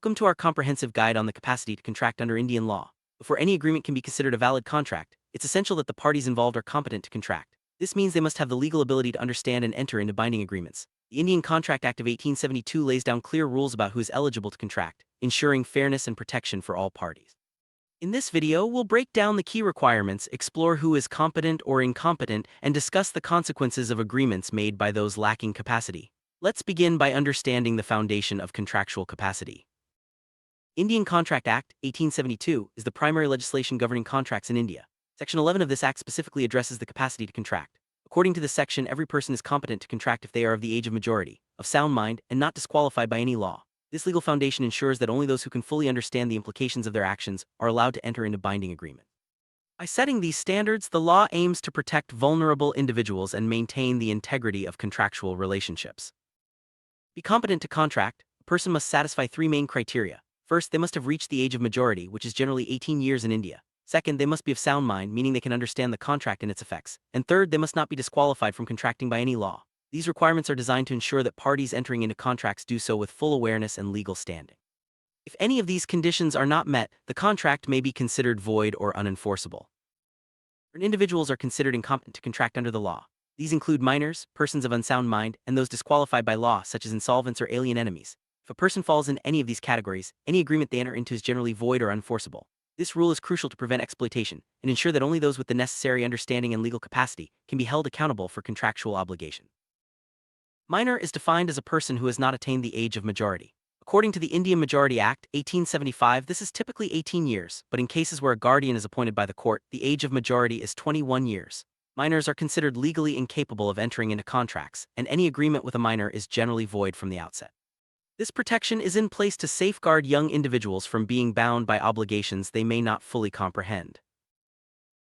Welcome to our comprehensive guide on the capacity to contract under Indian law. Before any agreement can be considered a valid contract, it's essential that the parties involved are competent to contract. This means they must have the legal ability to understand and enter into binding agreements. The Indian Contract Act of 1872 lays down clear rules about who is eligible to contract, ensuring fairness and protection for all parties. In this video, we'll break down the key requirements, explore who is competent or incompetent, and discuss the consequences of agreements made by those lacking capacity. Let's begin by understanding the foundation of contractual capacity. Indian Contract Act, 1872, is the primary legislation governing contracts in India. Section 11 of this act specifically addresses the capacity to contract. According to this section, every person is competent to contract if they are of the age of majority, of sound mind, and not disqualified by any law. This legal foundation ensures that only those who can fully understand the implications of their actions are allowed to enter into binding agreement. By setting these standards, the law aims to protect vulnerable individuals and maintain the integrity of contractual relationships. To be competent to contract, a person must satisfy three main criteria. First, they must have reached the age of majority, which is generally 18 years in India. Second, they must be of sound mind, meaning they can understand the contract and its effects. And third, they must not be disqualified from contracting by any law. These requirements are designed to ensure that parties entering into contracts do so with full awareness and legal standing. If any of these conditions are not met, the contract may be considered void or unenforceable. Certain individuals are considered incompetent to contract under the law. These include minors, persons of unsound mind, and those disqualified by law, such as insolvents or alien enemies. If a person falls in any of these categories, any agreement they enter into is generally void or unenforceable. This rule is crucial to prevent exploitation and ensure that only those with the necessary understanding and legal capacity can be held accountable for contractual obligation. Minor is defined as a person who has not attained the age of majority. According to the Indian Majority Act, 1875, this is typically 18 years, but in cases where a guardian is appointed by the court, the age of majority is 21 years. Minors are considered legally incapable of entering into contracts, and any agreement with a minor is generally void from the outset. This protection is in place to safeguard young individuals from being bound by obligations they may not fully comprehend.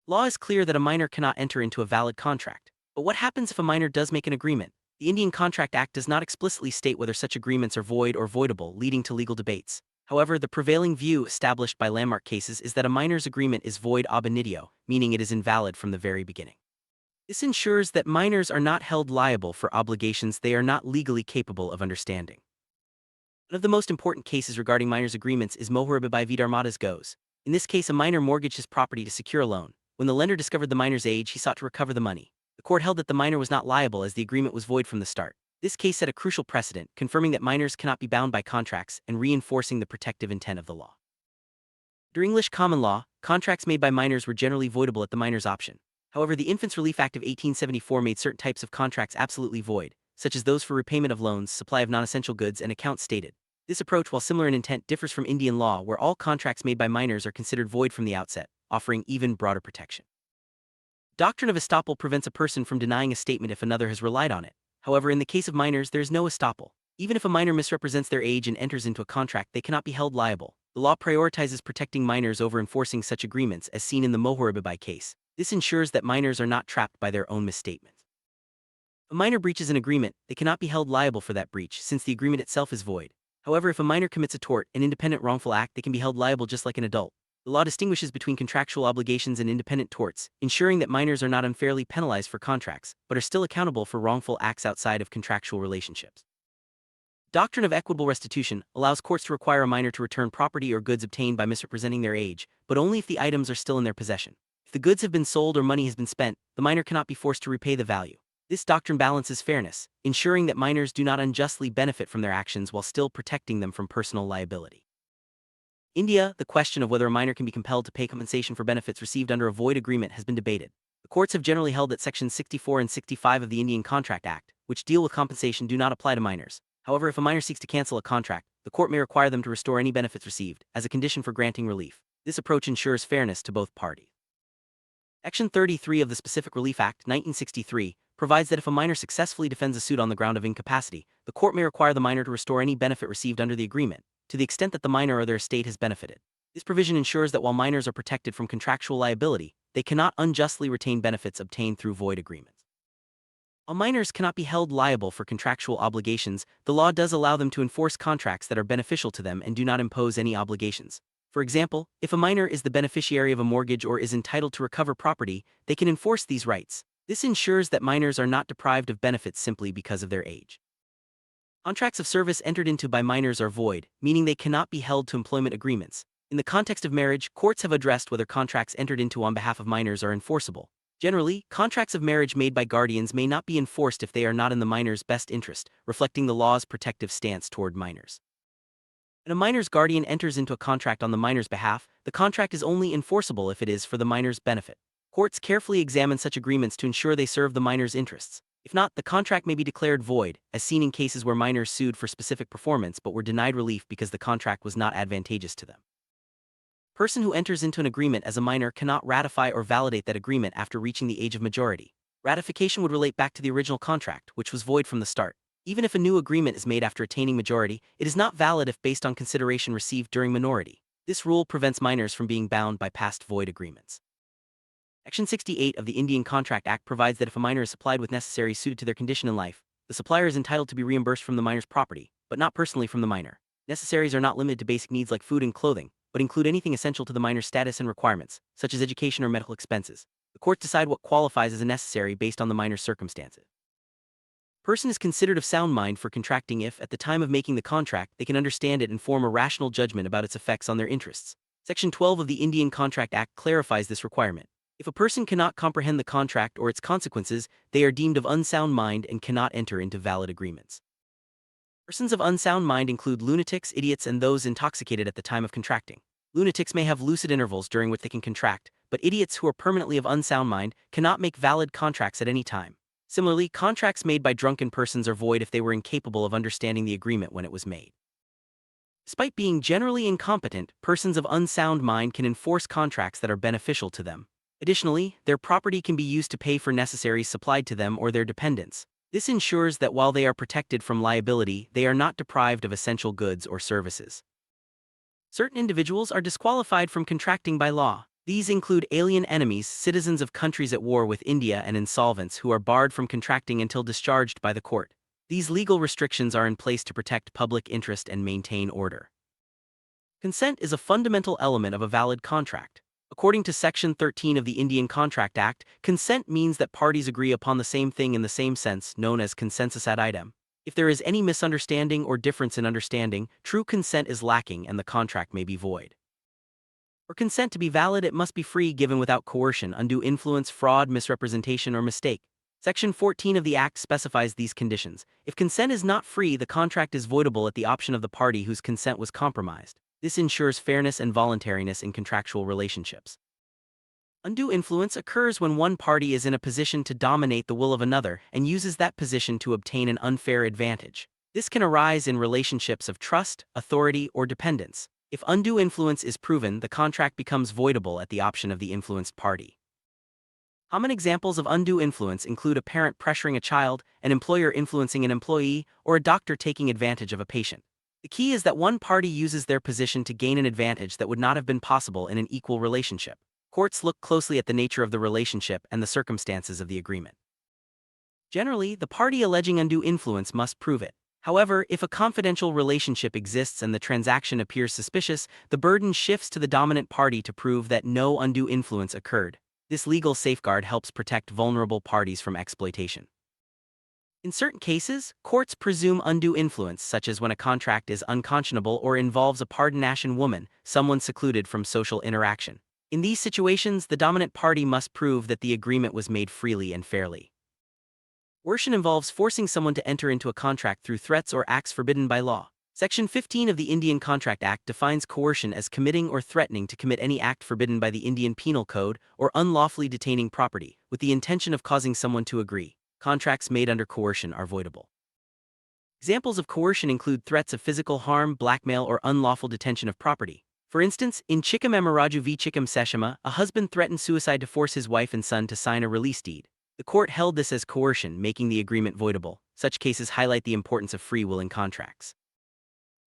Law is clear that a minor cannot enter into a valid contract. But what happens if a minor does make an agreement? The Indian Contract Act does not explicitly state whether such agreements are void or voidable, leading to legal debates. However, the prevailing view established by landmark cases is that a minor's agreement is void ab initio, meaning it is invalid from the very beginning. This ensures that minors are not held liable for obligations they are not legally capable of understanding. One of the most important cases regarding minors' agreements is Moharibbai v. Dharmadas goes. In this case, a minor mortgaged his property to secure a loan. When the lender discovered the minor's age, he sought to recover the money. The court held that the minor was not liable as the agreement was void from the start. This case set a crucial precedent, confirming that minors cannot be bound by contracts and reinforcing the protective intent of the law. Under English common law, contracts made by minors were generally voidable at the minor's option. However, the Infants Relief Act of 1874 made certain types of contracts absolutely void, such as those for repayment of loans, supply of non-essential goods, and accounts stated. This approach, while similar in intent, differs from Indian law, where all contracts made by minors are considered void from the outset, offering even broader protection. The doctrine of estoppel prevents a person from denying a statement if another has relied on it. However, in the case of minors, there is no estoppel. Even if a minor misrepresents their age and enters into a contract, they cannot be held liable. The law prioritizes protecting minors over enforcing such agreements, as seen in the Moharibbai case. This ensures that minors are not trapped by their own misstatements. If a minor breaches an agreement, they cannot be held liable for that breach, since the agreement itself is void. However, if a minor commits a tort, an independent wrongful act, they can be held liable just like an adult. The law distinguishes between contractual obligations and independent torts, ensuring that minors are not unfairly penalized for contracts, but are still accountable for wrongful acts outside of contractual relationships. The doctrine of equitable restitution allows courts to require a minor to return property or goods obtained by misrepresenting their age, but only if the items are still in their possession. If the goods have been sold or money has been spent, the minor cannot be forced to repay the value. This doctrine balances fairness, ensuring that minors do not unjustly benefit from their actions while still protecting them from personal liability. In India, the question of whether a minor can be compelled to pay compensation for benefits received under a void agreement has been debated. The courts have generally held that Sections 64 and 65 of the Indian Contract Act, which deal with compensation, do not apply to minors. However, if a minor seeks to cancel a contract, the court may require them to restore any benefits received, as a condition for granting relief. This approach ensures fairness to both parties. Section 33 of the Specific Relief Act, 1963, provides that if a minor successfully defends a suit on the ground of incapacity, the court may require the minor to restore any benefit received under the agreement, to the extent that the minor or their estate has benefited. This provision ensures that while minors are protected from contractual liability, they cannot unjustly retain benefits obtained through void agreements. While minors cannot be held liable for contractual obligations, the law does allow them to enforce contracts that are beneficial to them and do not impose any obligations. For example, if a minor is the beneficiary of a mortgage or is entitled to recover property, they can enforce these rights. This ensures that minors are not deprived of benefits simply because of their age. Contracts of service entered into by minors are void, meaning they cannot be held to employment agreements. In the context of marriage, courts have addressed whether contracts entered into on behalf of minors are enforceable. Generally, contracts of marriage made by guardians may not be enforced if they are not in the minor's best interest, reflecting the law's protective stance toward minors. When a minor's guardian enters into a contract on the minor's behalf, the contract is only enforceable if it is for the minor's benefit. Courts carefully examine such agreements to ensure they serve the minor's interests. If not, the contract may be declared void, as seen in cases where minors sued for specific performance but were denied relief because the contract was not advantageous to them. A person who enters into an agreement as a minor cannot ratify or validate that agreement after reaching the age of majority. Ratification would relate back to the original contract, which was void from the start. Even if a new agreement is made after attaining majority, it is not valid if based on consideration received during minority. This rule prevents minors from being bound by past void agreements. Section 68 of the Indian Contract Act provides that if a minor is supplied with necessaries suited to their condition in life, the supplier is entitled to be reimbursed from the minor's property, but not personally from the minor. Necessaries are not limited to basic needs like food and clothing, but include anything essential to the minor's status and requirements, such as education or medical expenses. The courts decide what qualifies as a necessary based on the minor's circumstances. A person is considered of sound mind for contracting if, at the time of making the contract, they can understand it and form a rational judgment about its effects on their interests. Section 12 of the Indian Contract Act clarifies this requirement. If a person cannot comprehend the contract or its consequences, they are deemed of unsound mind and cannot enter into valid agreements. Persons of unsound mind include lunatics, idiots, and those intoxicated at the time of contracting. Lunatics may have lucid intervals during which they can contract, but idiots who are permanently of unsound mind cannot make valid contracts at any time. Similarly, contracts made by drunken persons are void if they were incapable of understanding the agreement when it was made. Despite being generally incompetent, persons of unsound mind can enforce contracts that are beneficial to them. Additionally, their property can be used to pay for necessaries supplied to them or their dependents. This ensures that while they are protected from liability, they are not deprived of essential goods or services. Certain individuals are disqualified from contracting by law. These include alien enemies, citizens of countries at war with India, and insolvents who are barred from contracting until discharged by the court. These legal restrictions are in place to protect public interest and maintain order. Consent is a fundamental element of a valid contract. According to Section 13 of the Indian Contract Act, consent means that parties agree upon the same thing in the same sense, known as consensus ad idem. If there is any misunderstanding or difference in understanding, true consent is lacking and the contract may be void. For consent to be valid, it must be free, given without coercion, undue influence, fraud, misrepresentation, or mistake. Section 14 of the Act specifies these conditions. If consent is not free, the contract is voidable at the option of the party whose consent was compromised. This ensures fairness and voluntariness in contractual relationships. Undue influence occurs when one party is in a position to dominate the will of another and uses that position to obtain an unfair advantage. This can arise in relationships of trust, authority, or dependence. If undue influence is proven, the contract becomes voidable at the option of the influenced party. Common examples of undue influence include a parent pressuring a child, an employer influencing an employee, or a doctor taking advantage of a patient. The key is that one party uses their position to gain an advantage that would not have been possible in an equal relationship. Courts look closely at the nature of the relationship and the circumstances of the agreement. Generally, the party alleging undue influence must prove it. However, if a confidential relationship exists and the transaction appears suspicious, the burden shifts to the dominant party to prove that no undue influence occurred. This legal safeguard helps protect vulnerable parties from exploitation. In certain cases, courts presume undue influence, such as when a contract is unconscionable or involves a pardonation woman, someone secluded from social interaction. In these situations, the dominant party must prove that the agreement was made freely and fairly. Coercion involves forcing someone to enter into a contract through threats or acts forbidden by law. Section 15 of the Indian Contract Act defines coercion as committing or threatening to commit any act forbidden by the Indian Penal Code or unlawfully detaining property, with the intention of causing someone to agree. Contracts made under coercion are voidable. Examples of coercion include threats of physical harm, blackmail, or unlawful detention of property. For instance, in Chikam Emiraju v. Chikam Seshama, a husband threatened suicide to force his wife and son to sign a release deed. The court held this as coercion, making the agreement voidable. Such cases highlight the importance of free will in contracts.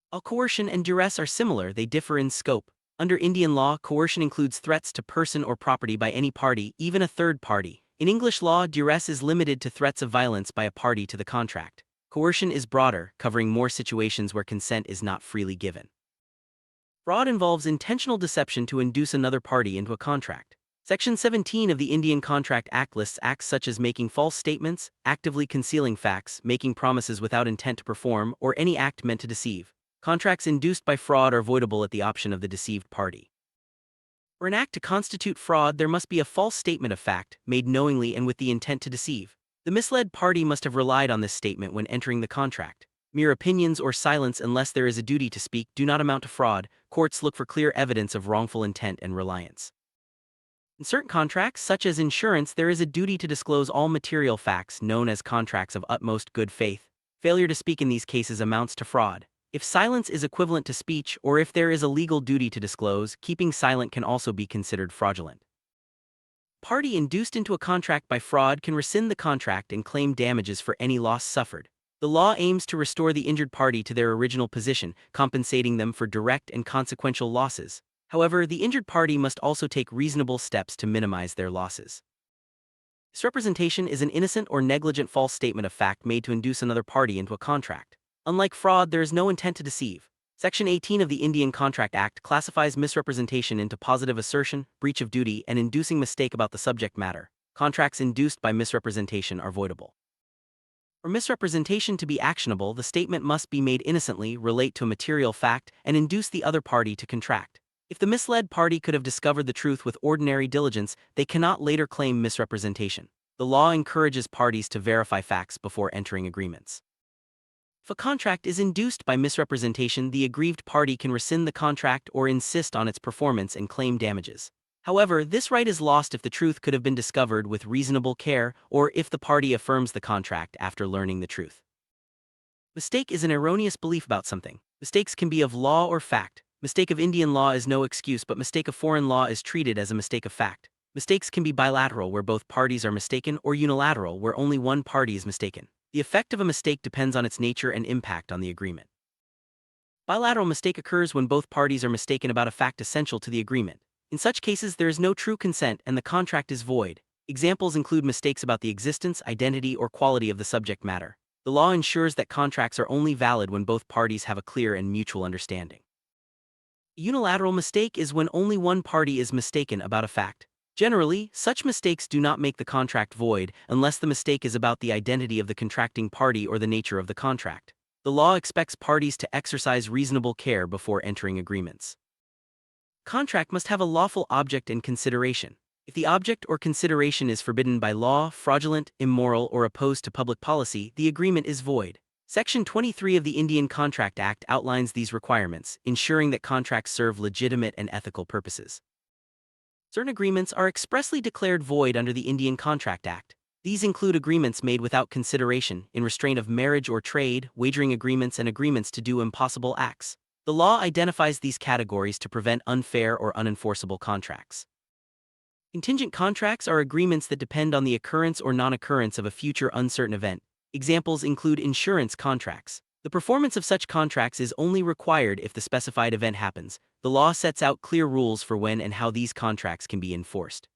While coercion and duress are similar, they differ in scope. Under Indian law, coercion includes threats to person or property by any party, even a third party. In English law, duress is limited to threats of violence by a party to the contract. Coercion is broader, covering more situations where consent is not freely given. Fraud involves intentional deception to induce another party into a contract. Section 17 of the Indian Contract Act lists acts such as making false statements, actively concealing facts, making promises without intent to perform, or any act meant to deceive. Contracts induced by fraud are voidable at the option of the deceived party. For an act to constitute fraud, there must be a false statement of fact, made knowingly and with the intent to deceive. The misled party must have relied on this statement when entering the contract. Mere opinions or silence, unless there is a duty to speak, do not amount to fraud. Courts look for clear evidence of wrongful intent and reliance. In certain contracts, such as insurance, there is a duty to disclose all material facts, known as contracts of utmost good faith. Failure to speak in these cases amounts to fraud. If silence is equivalent to speech, or if there is a legal duty to disclose, keeping silent can also be considered fraudulent. Party induced into a contract by fraud can rescind the contract and claim damages for any loss suffered. The law aims to restore the injured party to their original position, compensating them for direct and consequential losses. However, the injured party must also take reasonable steps to minimize their losses. Misrepresentation is an innocent or negligent false statement of fact made to induce another party into a contract. Unlike fraud, there is no intent to deceive. Section 18 of the Indian Contract Act classifies misrepresentation into positive assertion, breach of duty, and inducing mistake about the subject matter. Contracts induced by misrepresentation are voidable. For misrepresentation to be actionable, the statement must be made innocently, relate to a material fact, and induce the other party to contract. If the misled party could have discovered the truth with ordinary diligence, they cannot later claim misrepresentation. The law encourages parties to verify facts before entering agreements. If a contract is induced by misrepresentation, the aggrieved party can rescind the contract or insist on its performance and claim damages. However, this right is lost if the truth could have been discovered with reasonable care or if the party affirms the contract after learning the truth. Mistake is an erroneous belief about something. Mistakes can be of law or fact. Mistake of Indian law is no excuse, but mistake of foreign law is treated as a mistake of fact. Mistakes can be bilateral, where both parties are mistaken, or unilateral, where only one party is mistaken. The effect of a mistake depends on its nature and impact on the agreement. Bilateral mistake occurs when both parties are mistaken about a fact essential to the agreement. In such cases, there is no true consent and the contract is void. Examples include mistakes about the existence, identity, or quality of the subject matter. The law ensures that contracts are only valid when both parties have a clear and mutual understanding. A unilateral mistake is when only one party is mistaken about a fact. Generally, such mistakes do not make the contract void unless the mistake is about the identity of the contracting party or the nature of the contract. The law expects parties to exercise reasonable care before entering agreements. Contract must have a lawful object and consideration. If the object or consideration is forbidden by law, fraudulent, immoral, or opposed to public policy, the agreement is void. Section 23 of the Indian Contract Act outlines these requirements, ensuring that contracts serve legitimate and ethical purposes. Certain agreements are expressly declared void under the Indian Contract Act. These include agreements made without consideration, in restraint of marriage or trade, wagering agreements, and agreements to do impossible acts. The law identifies these categories to prevent unfair or unenforceable contracts. Contingent contracts are agreements that depend on the occurrence or non-occurrence of a future uncertain event. Examples include insurance contracts. The performance of such contracts is only required if the specified event happens. The law sets out clear rules for when and how these contracts can be enforced.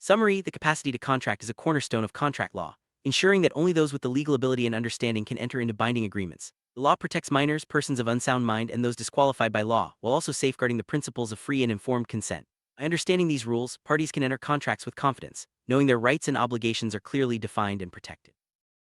Summary: the capacity to contract is a cornerstone of contract law, ensuring that only those with the legal ability and understanding can enter into binding agreements. The law protects minors, persons of unsound mind, and those disqualified by law, while also safeguarding the principles of free and informed consent. By understanding these rules, parties can enter contracts with confidence, knowing their rights and obligations are clearly defined and protected.